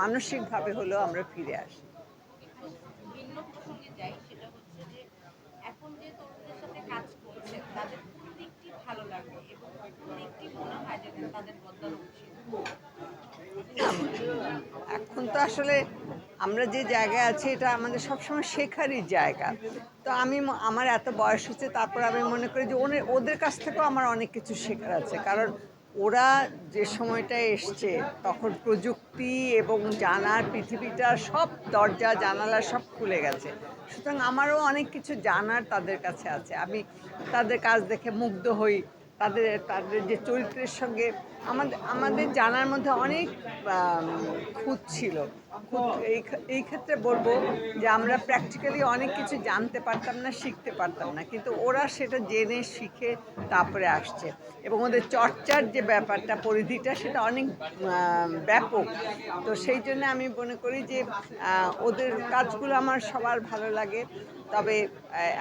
মানসিকভাবে হলেও আমরা ফিরে আসি। ভিন্ন প্রসঙ্গে যাই, সেটা হচ্ছে যে এখন যে তরুণদের সাথে কাজ করছেন তাদের কোন দিকটি ভালো লাগে এবং কোন দিকটি মনে হয় যে তাদের বদলানো উচিত? এখন তো আসলে আমরা যে জায়গায় আছি এটা আমাদের সবসময় শেখারই জায়গা। তো আমি আমার এত বয়স হচ্ছে, তারপর আমি মনে করি যে ওদের কাছ থেকেও আমার অনেক কিছু শেখার আছে। কারণ ওরা যে সময়টায় এসছে তখন প্রযুক্তি এবং জানার পৃথিবীটা সব দরজা জানালা সব খুলে গেছে। সুতরাং আমারও অনেক কিছু জানার তাদের কাছে আছে। আমি তাদের কাজ দেখে মুগ্ধ হই। তাদের তাদের যে চরিত্রের সঙ্গে আমাদের আমাদের জানার মধ্যে অনেক খুঁত ছিল। এই ক্ষেত্রে বলবো যে আমরা প্র্যাকটিক্যালি অনেক কিছু জানতে পারতাম না, শিখতে পারতাম না, কিন্তু ওরা সেটা জেনে শিখে তারপরে আসছে এবং ওদের চর্চার যে ব্যাপারটা পরিধিটা সেটা অনেক ব্যাপক। তো সেই জন্য আমি মনে করি যে ওদের কাজগুলো আমার সবার ভালো লাগে। তবে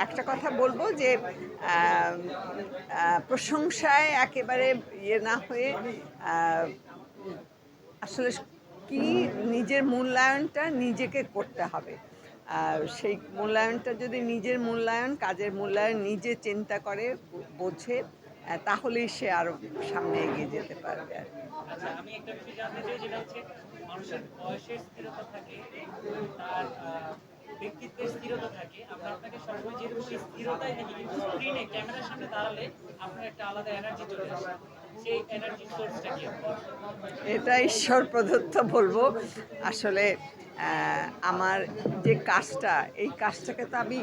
একটা কথা বলবো যে প্রশংসায় একেবারে না হয়ে আসলে কি নিজের মূল্যায়নটা নিজেকে করতে হবে। সেই মূল্যায়নটা যদি নিজের মূল্যায়ন, কাজের মূল্যায়ন নিজে চিন্তা করে বোঝে, তাহলেই সে আরো সামনে এগিয়ে যেতে পারবে আর কি। আচ্ছা, আমি একটা বিষয় জানতে চাই, যেটা হচ্ছে মানুষের বয়সের স্থিরতা থাকে, তার ব্যক্তিত্বের স্থিরতা থাকে। আমরা আপনাকে সবসময় যেরকম এই স্থিরতায় দেখি, কিন্তু স্ক্রিনে ক্যামেরার সামনে দাঁড়ালে আপনার একটা আলাদা এনার্জি চলে আসে। সেই এনার্জি সোর্সটা কি? এটা ঈশ্বর প্রদত্ত বলবো। আসলে আমার যে কাজটা, এই কাজটাকে তো আমি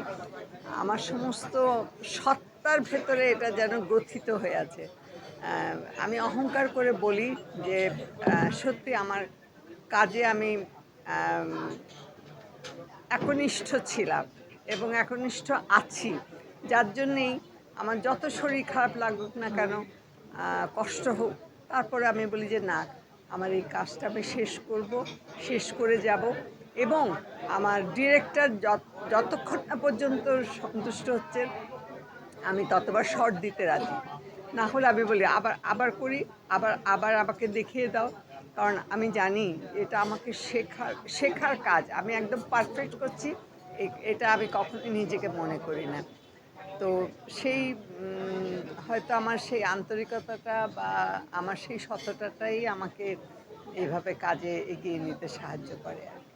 আমার সমস্ত সত্তার ভেতরে এটা যেন গ্রথিত হয়ে আছে। আমি অহংকার করে বলি যে সত্যি আমার কাজে আমি আম একনিষ্ঠ ছিলাম এবং একনিষ্ঠ আছি। যার জন্যেই আমার যত শরীর খারাপ লাগুক না কেন, কষ্ট হোক, তারপরে আমি বলি যে না, আমার এই কাজটা আমি শেষ করব, শেষ করে যাব এবং আমার ডিরেক্টর যতক্ষণ না পর্যন্ত সন্তুষ্ট হচ্ছেন আমি ততবার শর্ট দিতে রাজি। না হলে আমি বলি আবার আবার করি, আবার আবার আমাকে দেখিয়ে দাও। কারণ আমি জানি এটা আমাকে শেখার কাজ। আমি একদম পারফেক্ট করছি এটা আমি কখনোই নিজেকে মনে করি না। তো সেই হয়তো আমার সেই আন্তরিকতাটা বা আমার সেই সততাটাই আমাকে এইভাবে কাজে এগিয়ে নিতে সাহায্য করে আর কি।